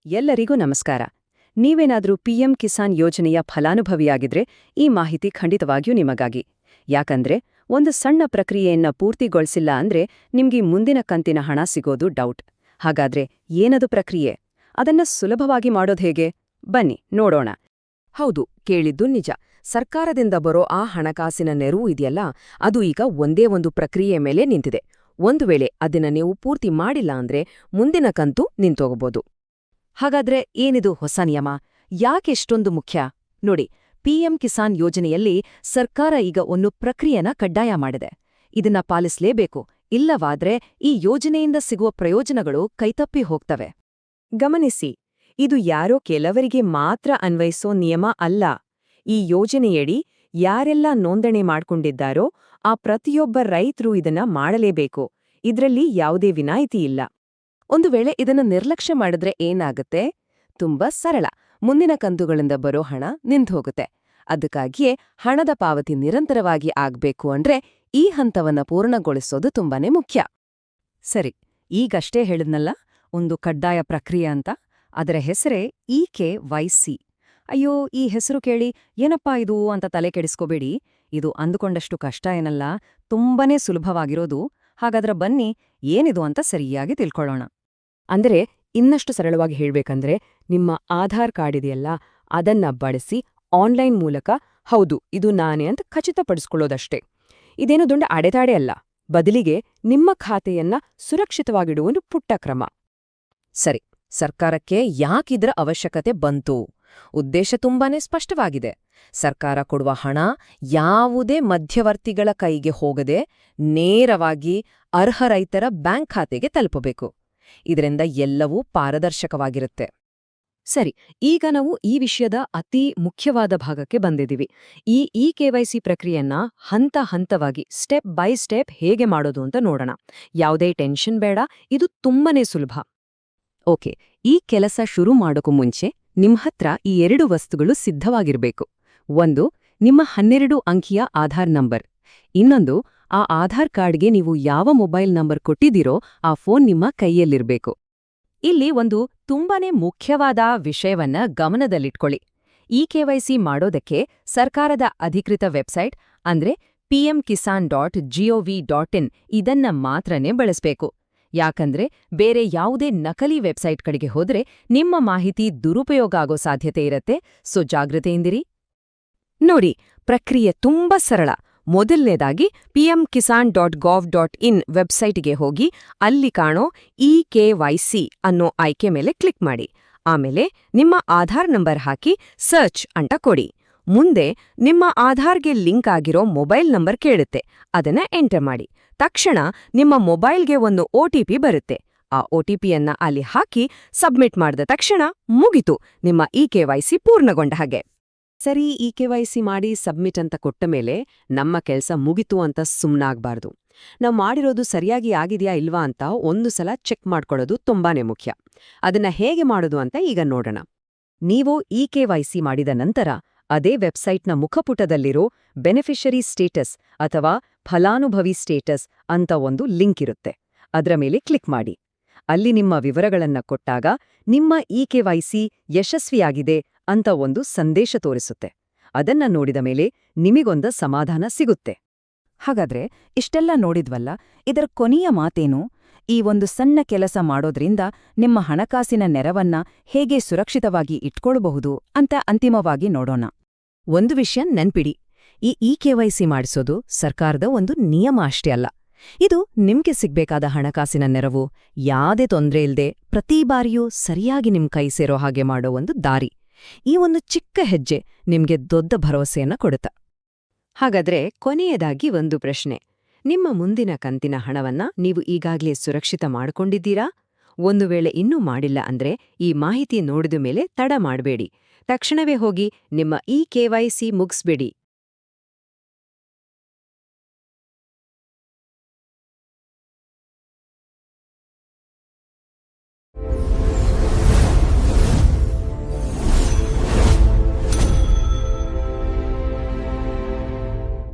ಎಲ್ಲರಿಗೂ ನಮಸ್ಕಾರ. ನೀವೇನಾದ್ರೂ ಪಿಎಂ ಕಿಸಾನ್ ಯೋಜನೆಯ ಫಲಾನುಭವಿಯಾಗಿದ್ರೆ ಈ ಮಾಹಿತಿ ಖಂಡಿತವಾಗಿಯೂ ನಿಮಗಾಗಿ. ಯಾಕಂದ್ರೆ ಒಂದು ಸಣ್ಣ ಪ್ರಕ್ರಿಯೆಯನ್ನ ಪೂರ್ತಿಗೊಳಿಸಿಲ್ಲ ಅಂದ್ರೆ ನಿಮ್ಗೆ ಮುಂದಿನ ಕಂತಿನ ಹಣ ಸಿಗೋದು ಡೌಟ್. ಹಾಗಾದ್ರೆ ಏನದು ಪ್ರಕ್ರಿಯೆ? ಅದನ್ನ ಸುಲಭವಾಗಿ ಮಾಡೋದು ಹೇಗೆ? ಬನ್ನಿ ನೋಡೋಣ. ಹೌದು, ಕೇಳಿದ್ದು ನಿಜ. ಸರ್ಕಾರದಿಂದ ಬರೋ ಆ ಹಣಕಾಸಿನ ನೆರವು ಇದೆಯಲ್ಲ, ಅದು ಈಗ ಒಂದೇ ಒಂದು ಪ್ರಕ್ರಿಯೆ ಮೇಲೆ ನಿಂತಿದೆ. ಒಂದು ವೇಳೆ ಅದನ್ನ ನೀವು ಪೂರ್ತಿ ಮಾಡಿಲ್ಲ ಅಂದ್ರೆ ಮುಂದಿನ ಕಂತು ನಿಂತೋಗಬಹುದು. ಹಾಗಾದ್ರೆ ಏನಿದು ಹೊಸ ನಿಯಮ? ಯಾಕೆಷ್ಟೊಂದು ಮುಖ್ಯ? ನೋಡಿ, ಪಿಎಂ ಕಿಸಾನ್ ಯೋಜನೆಯಲ್ಲಿ ಸರ್ಕಾರ ಈಗ ಒಂದು ಪ್ರಕ್ರಿಯೆನ ಕಡ್ಡಾಯ ಮಾಡಿದೆ. ಇದನ್ನ ಪಾಲಿಸ್ಲೇಬೇಕು, ಇಲ್ಲವಾದ್ರೆ ಈ ಯೋಜನೆಯಿಂದ ಸಿಗುವ ಪ್ರಯೋಜನಗಳು ಕೈತಪ್ಪಿ ಹೋಗ್ತವೆ. ಗಮನಿಸಿ, ಇದು ಯಾರೋ ಕೆಲವರಿಗೆ ಮಾತ್ರ ಅನ್ವಯಿಸೋ ನಿಯಮ ಅಲ್ಲ. ಈ ಯೋಜನೆಯಡಿ ಯಾರೆಲ್ಲ ನೋಂದಣಿ ಮಾಡ್ಕೊಂಡಿದ್ದಾರೋ ಆ ಪ್ರತಿಯೊಬ್ಬ ರೈತರು ಇದನ್ನ ಮಾಡಲೇಬೇಕು. ಇದ್ರಲ್ಲಿ ಯಾವುದೇ ವಿನಾಯಿತಿ ಇಲ್ಲ. ಒಂದು ವೇಳೆ ಇದನ್ನು ನಿರ್ಲಕ್ಷ್ಯ ಮಾಡಿದ್ರೆ ಏನಾಗುತ್ತೆ? ತುಂಬಾ ಸರಳ. ಮುಂದಿನ ಕಂತುಗಳಿಂದ ಬರೋ ಹಣ ನಿಂತುಹೋಗುತ್ತೆ. ಅದಕ್ಕಾಗಿಯೇ ಹಣದ ಪಾವತಿ ನಿರಂತರವಾಗಿ ಆಗ್ಬೇಕು ಅಂದ್ರೆ ಈ ಹಂತವನ್ನ ಪೂರ್ಣಗೊಳಿಸೋದು ತುಂಬಾನೇ ಮುಖ್ಯ. ಸರಿ, ಈಗಷ್ಟೇ ಹೇಳಿದ್ನಲ್ಲ ಒಂದು ಕಡ್ಡಾಯ ಪ್ರಕ್ರಿಯೆ ಅಂತ. ಅದರ ಹೆಸರೇ ಇ-ಕೆ-ವೈ-ಸಿ. ಅಯ್ಯೋ, ಈ ಹೆಸರು ಕೇಳಿ ಏನಪ್ಪಾ ಇದು ಅಂತ ತಲೆ ಕೆಡಿಸ್ಕೋಬೇಡಿ. ಇದು ಅಂದುಕೊಂಡಷ್ಟು ಕಷ್ಟ ಏನಲ್ಲ, ತುಂಬಾನೇ ಸುಲಭವಾಗಿರೋದು. ಹಾಗಾದ್ರೆ ಬನ್ನಿ ಏನಿದು ಅಂತ ಸರಿಯಾಗಿ ತಿಳ್ಕೊಳ್ಳೋಣ. ಅಂದರೆ ಇನ್ನಷ್ಟು ಸರಳವಾಗಿ ಹೇಳ್ಬೇಕಂದ್ರೆ, ನಿಮ್ಮ ಆಧಾರ್ ಕಾರ್ಡ್ ಇದೆಯಲ್ಲ, ಅದನ್ನ ಬಳಸಿ ಆನ್ಲೈನ್ ಮೂಲಕ ಹೌದು ಇದು ನಾನೇ ಅಂತ ಖಚಿತಪಡಿಸ್ಕೊಳ್ಳೋದಷ್ಟೇ. ಇದೇನು ದೊಡ್ಡ ಅಡೆತಡೆ ಅಲ್ಲ, ಬದಲಿಗೆ ನಿಮ್ಮ ಖಾತೆಯನ್ನ ಸುರಕ್ಷಿತವಾಗಿಡುವ ಒಂದು ಪುಟ್ಟ ಕ್ರಮ. ಸರಿ, ಸರ್ಕಾರಕ್ಕೆ ಯಾಕಿದ್ರ ಅವಶ್ಯಕತೆ ಬಂತು? ಉದ್ದೇಶ ತುಂಬಾನೇ ಸ್ಪಷ್ಟವಾಗಿದೆ. ಸರ್ಕಾರ ಕೊಡುವ ಹಣ ಯಾವುದೇ ಮಧ್ಯವರ್ತಿಗಳ ಕೈಗೆ ಹೋಗದೆ ನೇರವಾಗಿ ಅರ್ಹ ರೈತರ ಬ್ಯಾಂಕ್ ಖಾತೆಗೆ ತಲುಪಬೇಕು. ಇದರಿಂದ ಎಲ್ಲವೂ ಪಾರದರ್ಶಕವಾಗಿರುತ್ತೆ. ಸರಿ, ಈಗ ನಾವು ಈ ವಿಷಯದ ಅತಿ ಮುಖ್ಯವಾದ ಭಾಗಕ್ಕೆ ಬಂದಿದ್ದೀವಿ. ಈ ಇ-ಕೆ-ವೈ-ಸಿ ಪ್ರಕ್ರಿಯೆಯನ್ನ ಹಂತ ಹಂತವಾಗಿ ಸ್ಟೆಪ್ ಬೈ ಸ್ಟೆಪ್ ಹೇಗೆ ಮಾಡೋದು ಅಂತ ನೋಡೋಣ. ಯಾವುದೇ ಟೆನ್ಷನ್ ಬೇಡ, ಇದು ತುಂಬಾನೇ ಸುಲಭ. ಓಕೆ, ಈ ಕೆಲಸ ಶುರು ಮಾಡೋಕ್ಕೂ ಮುಂಚೆ ನಿಮ್ಮ ಹತ್ರ ಈ 2 ವಸ್ತುಗಳು ಸಿದ್ಧವಾಗಿರ್ಬೇಕು. ಒಂದು, ನಿಮ್ಮ 12 ಅಂಕಿಯ ಆಧಾರ್ ನಂಬರ್. ಇನ್ನೊಂದು, ಆ ಆಧಾರ್ ಕಾರ್ಡ್ಗೆ ನೀವು ಯಾವ ಮೊಬೈಲ್ ನಂಬರ್ ಕೊಟ್ಟಿದ್ದೀರೋ ಆ ಫೋನ್ ನಿಮ್ಮ ಕೈಯಲ್ಲಿರ್ಬೇಕು. ಇಲ್ಲಿ ಒಂದು ತುಂಬಾನೇ ಮುಖ್ಯವಾದ ವಿಷಯವನ್ನ ಗಮನದಲ್ಲಿಟ್ಕೊಳ್ಳಿ. ಇ-ಕೆ-ವೈ-ಸಿ ಮಾಡೋದಕ್ಕೆ ಸರ್ಕಾರದ ಅಧಿಕೃತ ವೆಬ್ಸೈಟ್ ಅಂದ್ರೆ pmkisan.gov.in ಇದನ್ನ ಮಾತ್ರನೇ ಬಳಸಬೇಕು. ಯಾಕಂದ್ರೆ ಬೇರೆ ಯಾವುದೇ ನಕಲಿ ವೆಬ್ಸೈಟ್ಗಳಿಗೆ ಹೋದ್ರೆ ನಿಮ್ಮ ಮಾಹಿತಿ ದುರುಪಯೋಗ ಆಗೋ ಸಾಧ್ಯತೆ ಇರತ್ತೆ. ಸೊ ಜಾಗೃತೆಯಿಂದಿರಿ. ನೋಡಿ, ಪ್ರಕ್ರಿಯೆ ತುಂಬಾ ಸರಳ. ಮೊದಲನೇದಾಗಿ pmkisan.gov.in ವೆಬ್ಸೈಟ್ಗೆ ಹೋಗಿ ಅಲ್ಲಿ ಕಾಣೋ ಇ-ಕೆ-ವೈ-ಸಿ ಅನ್ನೋ ಆಯ್ಕೆ ಮೇಲೆ ಕ್ಲಿಕ್ ಮಾಡಿ. ಆಮೇಲೆ ನಿಮ್ಮ ಆಧಾರ್ ನಂಬರ್ ಹಾಕಿ ಸರ್ಚ್ ಅಂತ ಕೊಡಿ. ಮುಂದೆ ನಿಮ್ಮ ಆಧಾರ್ಗೆ ಲಿಂಕ್ ಆಗಿರೋ ಮೊಬೈಲ್ ನಂಬರ್ ಕೇಳುತ್ತೆ, ಅದನ್ನ ಎಂಟರ್ ಮಾಡಿ. ತಕ್ಷಣ ನಿಮ್ಮ ಮೊಬೈಲ್ಗೆ ಒಂದು OTP ಬರುತ್ತೆ. ಆ OTPಯನ್ನ ಅಲ್ಲಿ ಹಾಕಿ ಸಬ್ಮಿಟ್ ಮಾಡಿದ ತಕ್ಷಣ ಮುಗಿತು, ನಿಮ್ಮ ಇ-ಕೆ-ವೈ-ಸಿ ಪೂರ್ಣಗೊಂಡ ಹಾಗೆ. ಸರಿ, ಇ-ಕೆ-ವೈ-ಸಿ ಮಾಡಿ ಸಬ್ಮಿಟ್ ಅಂತ ಕೊಟ್ಟ ಮೇಲೆ ನಮ್ಮ ಕೆಲಸ ಮುಗಿತು ಅಂತ ಸುಮ್ನಾಗ್ಬಾರ್ದು. ನಾವು ಮಾಡಿರೋದು ಸರಿಯಾಗಿ ಆಗಿದೆಯಾ ಇಲ್ವಾ ಅಂತ ಒಂದು ಸಲ ಚೆಕ್ ಮಾಡ್ಕೊಳ್ಳೋದು ತುಂಬಾನೇ ಮುಖ್ಯ. ಅದನ್ನ ಹೇಗೆ ಮಾಡೋದು ಅಂತ ಈಗ ನೋಡೋಣ. ನೀವು ಇ-ಕೆ-ವೈ-ಸಿ ಮಾಡಿದ ನಂತರ ಅದೇ ವೆಬ್ಸೈಟ್ನ ಮುಖಪುಟದಲ್ಲಿರೋ ಬೆನಿಫಿಷರಿ ಸ್ಟೇಟಸ್ ಅಥವಾ ಫಲಾನುಭವಿ ಸ್ಟೇಟಸ್ ಅಂತ ಒಂದು ಲಿಂಕ್ ಇರುತ್ತೆ. ಅದರ ಮೇಲೆ ಕ್ಲಿಕ್ ಮಾಡಿ. ಅಲ್ಲಿ ನಿಮ್ಮ ವಿವರಗಳನ್ನ ಕೊಟ್ಟಾಗ ನಿಮ್ಮ ಇ-ಕೆ-ವೈ-ಸಿ ಯಶಸ್ವಿಯಾಗಿದೆ ಅಂತ ಒಂದು ಸಂದೇಶ ತೋರಿಸುತ್ತೆ. ಅದನ್ನ ನೋಡಿದ ಮೇಲೆ ನಿಮಿಗೊಂದ ಸಮಾಧಾನ ಸಿಗುತ್ತೆ. ಹಾಗಾದ್ರೆ ಇಷ್ಟೆಲ್ಲ ನೋಡಿದ್ವಲ್ಲ, ಇದರ ಕೊನೆಯ ಮಾತೇನು? ಈ ಒಂದು ಸಣ್ಣ ಕೆಲಸ ಮಾಡೋದ್ರಿಂದ ನಿಮ್ಮ ಹಣಕಾಸಿನ ನೆರವನ್ನ ಹೇಗೆ ಸುರಕ್ಷಿತವಾಗಿ ಇಟ್ಕೊಳ್ಬಹುದು ಅಂತ ಅಂತಿಮವಾಗಿ ನೋಡೋಣ. ಒಂದು ವಿಷಯ ನೆನ್ಪಿಡಿ, ಈ ಇ-ಕೆ-ವೈ-ಸಿ ಮಾಡಿಸೋದು ಸರ್ಕಾರದ ಒಂದು ನಿಯಮ ಅಷ್ಟೇ ಅಲ್ಲ. ಇದು ನಿಮ್ಗೆ ಸಿಗ್ಬೇಕಾದ ಹಣಕಾಸಿನ ನೆರವು ಯಾದೇ ತೊಂದ್ರೆ ಇಲ್ದೆ ಪ್ರತಿ ಬಾರಿಯೂ ಸರಿಯಾಗಿ ನಿಮ್ ಕೈ ಸೇರೋ ಹಾಗೆ ಮಾಡೋ ಒಂದು ದಾರಿ. ಈ ಒಂದು ಚಿಕ್ಕ ಹೆಜ್ಜೆ ನಿಮ್ಗೆ ದೊಡ್ಡ ಭರವಸೆಯನ್ನ ಕೊಡುತ್ತ. ಹಾಗಾದ್ರೆ ಕೊನೆಯದಾಗಿ ಒಂದು ಪ್ರಶ್ನೆ. ನಿಮ್ಮ ಮುಂದಿನ ಕಂತಿನ ಹಣವನ್ನ ನೀವು ಈಗಾಗ್ಲೇ ಸುರಕ್ಷಿತ ಮಾಡ್ಕೊಂಡಿದ್ದೀರಾ? ಒಂದು ವೇಳೆ ಇನ್ನೂ ಮಾಡಿಲ್ಲ ಅಂದ್ರೆ ಈ ಮಾಹಿತಿ ನೋಡಿದ ಮೇಲೆ ತಡ ಮಾಡಬೇಡಿ. ತಕ್ಷಣವೇ ಹೋಗಿ ನಿಮ್ಮ ಇ-ಕೆ-ವೈ-ಸಿ ಮುಗಿಸ್ಬೇಡಿ.